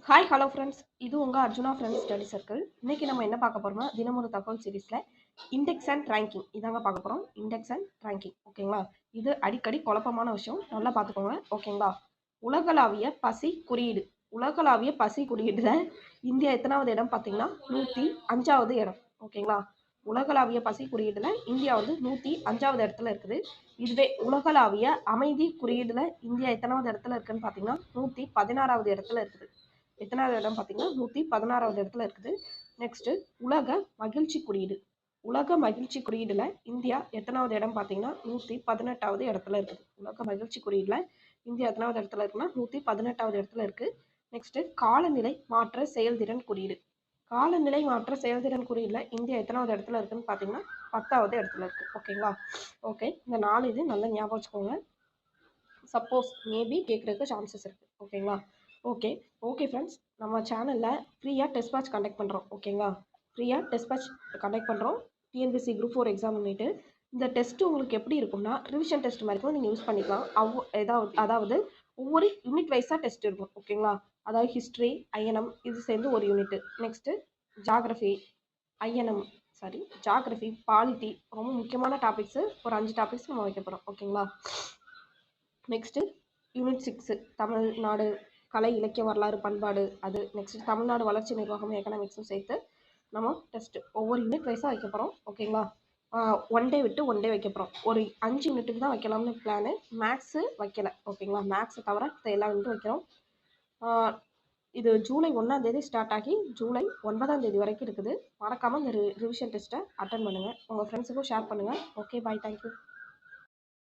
Hi hello friends, இது உங்கள் Arjuna friends study circle. இன்றைக்கி நம்ம என்ன பார்க்க போகிறோம்னா, தினமொரு தகவல் சீரீஸில் இண்டெக்ஸ் அண்ட் ரேங்கிங் இதாங்க பார்க்க போகிறோம். இண்டெக்ஸ் அண்ட் ரேங்கிங், ஓகேங்களா? இது அடிக்கடி குழப்பமான விஷயம், நல்லா பார்த்துக்கோங்க, ஓகேங்களா? உலகளாவிய பசி குறியீடு. உலகளாவிய பசி குறியீடுல இந்தியா எத்தனாவது இடம் பார்த்தீங்கன்னா 105வது இடம், ஓகேங்களா? உலகளாவிய பசி குறியீடுல இந்தியா வந்து 105வது இடத்துல இருக்குது. இதுவே உலகளாவிய அமைதி குறியீடுல இந்தியா எத்தனாவது இடத்துல இருக்குன்னு பார்த்தீங்கன்னா 116வது இடத்துல இருக்குது. எத்தனாவது இடம் பார்த்தீங்கன்னா 116வது இடத்துல இருக்குது. நெக்ஸ்ட்டு உலக மகிழ்ச்சி குறியீடு. உலக மகிழ்ச்சி குறியீடுல இந்தியா எத்தனாவது இடம் பார்த்தீங்கன்னா 118வது இடத்துல இருக்குது. உலக மகிழ்ச்சி குறியீடுல இந்தியா எத்தனாவது இடத்துல இருக்குன்னா 118வது இடத்துல இருக்கு. நெக்ஸ்ட்டு காலநிலை மாற்ற செயல்திறன் குறியீடு. காலநிலை மாற்ற செயல்திறன் குறியீடுல இந்தியா எத்தனாவது இடத்துல இருக்குன்னு பார்த்தீங்கன்னா 10வது இடத்துல இருக்கு, ஓகேங்களா? ஓகே, இந்த 4 இது நல்லா ஞாபகம் வச்சுக்கோங்க. சப்போஸ் மேபி கேட்குறதுக்கு சான்சஸ் இருக்குது, ஓகேங்களா? ஓகே ஃப்ரெண்ட்ஸ், நம்ம சேனலில் ஃப்ரீயாக டெஸ்ட் பேட்ச் கண்டக்ட் பண்ணுறோம், ஓகேங்களா? ஃப்ரீயாக டெஸ்ட் பேட்ச் கண்டக்ட் பண்ணுறோம். டிஎன்பிஎஸ்சி குரூப் 4 எக்ஸாம் பண்ணிட்டு இந்த டெஸ்ட்டு உங்களுக்கு எப்படி இருக்கும்னா ரிவிஷன் டெஸ்ட் மாதிரி கூட நீங்கள் யூஸ் பண்ணிக்கலாம். அதாவது ஒவ்வொரு யூனிட் வைஸாக டெஸ்ட் இருக்கும், ஓகேங்களா? அதாவது ஹிஸ்ட்ரி, ஐஎன்எம் இது சேர்ந்து ஒரு யூனிட்டு. நெக்ஸ்ட்டு ஜாகிரஃபி, பாலிட்டி, ரொம்ப முக்கியமான டாபிக்ஸு ஒரு 5 டாபிக்ஸ் நம்ம வைக்க போகிறோம், ஓகேங்களா? நெக்ஸ்ட்டு யூனிட் 6 தமிழ்நாடு கலை இலக்கிய வரலாறு பண்பாடு, அது நெக்ஸ்ட் தமிழ்நாடு வளர்ச்சி நிர்வாகம் எக்கனாமிக்ஸும் சேர்த்து நம்ம டெஸ்ட் ஒவ்வொரு யூனிட் வைஸாக வைக்க போகிறோம், ஓகேங்களா? ஒன் டே விட்டு ஒன் டே வைக்க போகிறோம். ஒரு 5 யூனிட்டுக்கு தான் வைக்கலாம்னு பிளானு. மேக்ஸு வைக்கலை, ஓகேங்களா? மேக்ஸை தவிர எல்லா யூனிட்டும் வைக்கிறோம். இது ஜூலை 1ஆம் தேதி ஸ்டார்ட் ஆகி ஜூலை 9ஆம் தேதி வரைக்கும் இருக்குது. மறக்காமல் இந்த ரிவிஷன் டெஸ்ட்டை அட்டன் பண்ணுங்கள். உங்கள் ஃப்ரெண்ட்ஸுக்கும் ஷேர் பண்ணுங்கள். ஓகே, பாய், தேங்க்யூ.